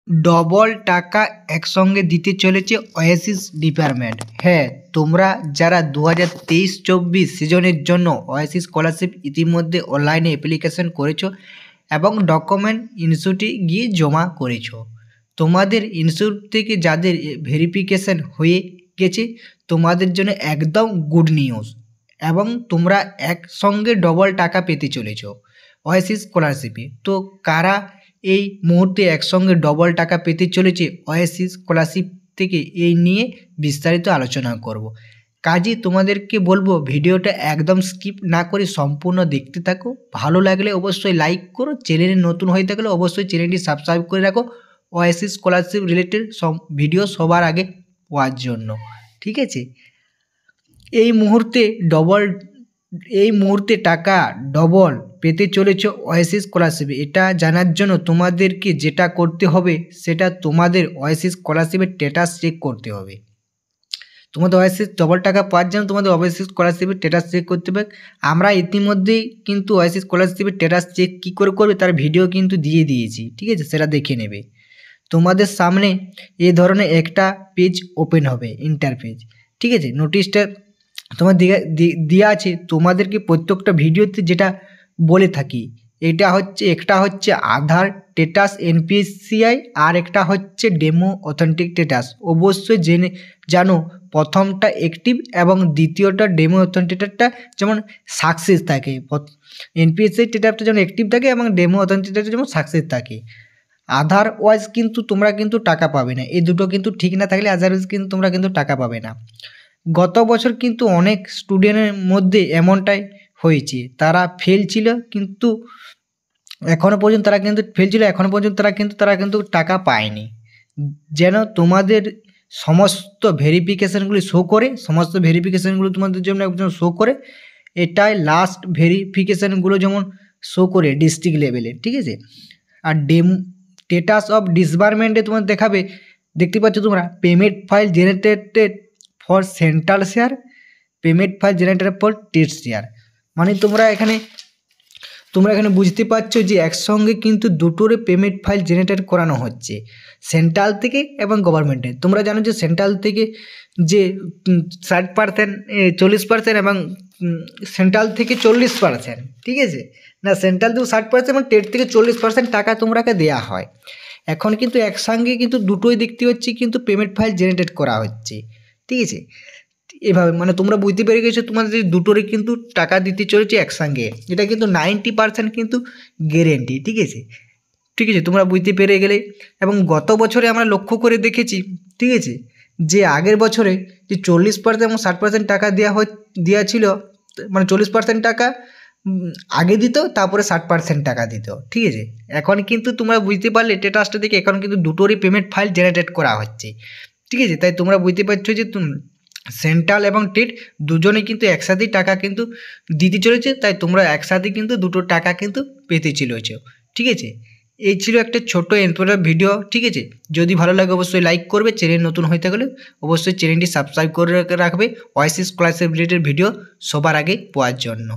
Double টাকা একসঙ্গে দিতে চলেছে ওয়াসিস ডিপার্টমেন্ট। হ্যাঁ, তোমরা যারা 2023-24 সিজনের জন্য ওয়াসিস স্কলারশিপ ইতিমধ্যে অনলাইনে অ্যাপ্লিকেশন করেছো এবং ডকুমেন্ট ইনস্টিটিউটে গিয়ে জমা করেছো, তোমাদের ইনস্টিটিউট থেকে যাদের ভেরিফিকেশন হয়ে গেছে তোমাদের জন্য একদম গুড নিউজ, এবং তোমরা একসঙ্গে ডবল টাকা পেতে চলেছো ওয়াসিস স্কলারশিপে। তো কারা এই মুহূর্তে একসঙ্গে ডবল টাকা পেতে চলেছে ওয়াসিস স্কলারশিপ থেকে, এই নিয়ে বিস্তারিত আলোচনা করব। কাজেই তোমাদেরকে বলবো ভিডিওটা একদম স্কিপ না করে সম্পূর্ণ দেখতে থাকো। ভালো লাগলে অবশ্যই লাইক করো, চ্যানেলে নতুন হয়ে থাকলে অবশ্যই চ্যানেলটি সাবস্ক্রাইব করে রাখো ওয়াসিস স্কলারশিপ রিলেটেড সব ভিডিও সবার আগে পাওয়ার জন্য, ঠিক আছে। এই মুহূর্তে টাকা ডবল পেতে চলেছে ওয়াসিস স্কলারশিপে। এটা জানার জন্য তোমাদেরকে যেটা করতে হবে সেটা তোমাদের ওয়াসিস স্কলারশিপের স্ট্যাটাস চেক করতে হবে। তোমাদের ওয়াসিস ডবল টাকা পাওয়ার জন্য তোমাদের ওয়াসিস স্কলারশিপের স্ট্যাটাস চেক করতে হবে। আমরা ইতিমধ্যেই কিন্তু ওয়াসিস স্কলারশিপের স্ট্যাটাস চেক কী করে করবে তার ভিডিও কিন্তু দিয়ে দিয়েছি, ঠিক আছে, সেটা দেখে নেবে। তোমাদের সামনে এই ধরনের একটা পেজ ওপেন হবে, ইন্টারপেজ, ঠিক আছে। নোটিশটা তোমার দেওয়া আছে। তোমাদেরকে প্রত্যেকটা ভিডিওতে যেটা বলে থাকি, একটা হচ্ছে আধার স্ট্যাটাস এনপিসিআই, আর একটা হচ্ছে ডেমো অথেন্টিক স্ট্যাটাস। অবশ্যই জানো প্রথমটা অ্যাক্টিভ এবং দ্বিতীয়টা ডেমো অথেন্টিকেটটা যেমন সাকসেস থাকে। এনপিএসসি স্ট্যাটাসটা যেমন অ্যাক্টিভ থাকে এবং ডেমো অথেন্টিকেটটা যেমন সাকসেস থাকে। আদারওয়াইজ কিন্তু তোমরা কিন্তু টাকা পাবে না। এই দুটো কিন্তু ঠিক না থাকলে আদারওয়াইজ কিন্তু তোমরা কিন্তু টাকা পাবে না। গত বছর কিন্তু অনেক স্টুডেন্টের মধ্যে এমনটাই হয়েছে, তারা ফেল ছিল কিন্তু এখনও পর্যন্ত তারা কিন্তু টাকা পায়নি। যেন তোমাদের সমস্ত ভেরিফিকেশানগুলি শো করে, তোমাদের জন্য একজন শো করে। এটাই লাস্ট ভেরিফিকেশানগুলো যেমন শো করে ডিস্ট্রিক্ট লেভেলে, ঠিক আছে। আর স্ট্যাটাস অফ ডিসবার্সমেন্টে তোমার দেখতে পাচ্ছ তোমরা payment file generated for central share, payment file generated for state share. মানে তোমরা এখানে বুঝতে পারছো যে একসঙ্গে কিন্তু দুটোরে পেমেন্ট ফাইল জেনারেট করানো হচ্ছে, সেন্ট্রাল থেকে এবং গভর্নমেন্টের। তোমরা জানো যে সেন্ট্রাল থেকে যে 60%, 40% এবং সেন্ট্রাল থেকে 40%, ঠিক আছে না, সেন্ট্রাল থেকে 60% এবং স্টেট থেকে 40% টাকা তোমরাকে দেওয়া হয়। এখন কিন্তু একসঙ্গে কিন্তু দুটোই দেখতে হচ্ছে কিন্তু পেমেন্ট ফাইল জেনারেট করা হচ্ছে, ঠিক আছে। এভাবে মানে তোমরা বুঝতে পেরে গেছো তোমাদের দুটোরে কিন্তু টাকা দিতে চলেছে একসঙ্গে। এটা কিন্তু 90% কিন্তু গ্যারেন্টি, ঠিক আছে। তোমরা বুঝতে পেরে গেলে। এবং গত বছরে আমরা লক্ষ্য করে দেখেছি, ঠিক আছে, যে আগের বছরে যে 40% এবং 60% টাকা দেওয়া ছিল, মানে 40% টাকা আগে দিত, তারপরে 60% টাকা দিত, ঠিক আছে। এখন কিন্তু তোমরা বুঝতে পারলে স্ট্যাটাসটা দেখে এখন কিন্তু দুটোরই পেমেন্ট ফাইল জেনারেট করা হচ্ছে, ঠিক আছে। তাই তোমরা বুঝতে পারছো যে সেন্ট্রাল এবং স্টেট দুজনেই কিন্তু একসাথেই টাকা কিন্তু দিতে চলেছে। তাই তোমরা একসাথে কিন্তু দুটো টাকা কিন্তু পেতে চলেছ, ঠিক আছে। এই ছিল একটা ছোট ইনফরমেটিভ ভিডিও, ঠিক আছে। যদি ভালো লাগে অবশ্যই লাইক করবে, চ্যানেল নতুন হয়ে থাকলে অবশ্যই চ্যানেলটি সাবস্ক্রাইব করে রাখবে ওয়াসিস স্কলারশিপ রিলেটেড ভিডিও সবার আগে পাওয়ার জন্য।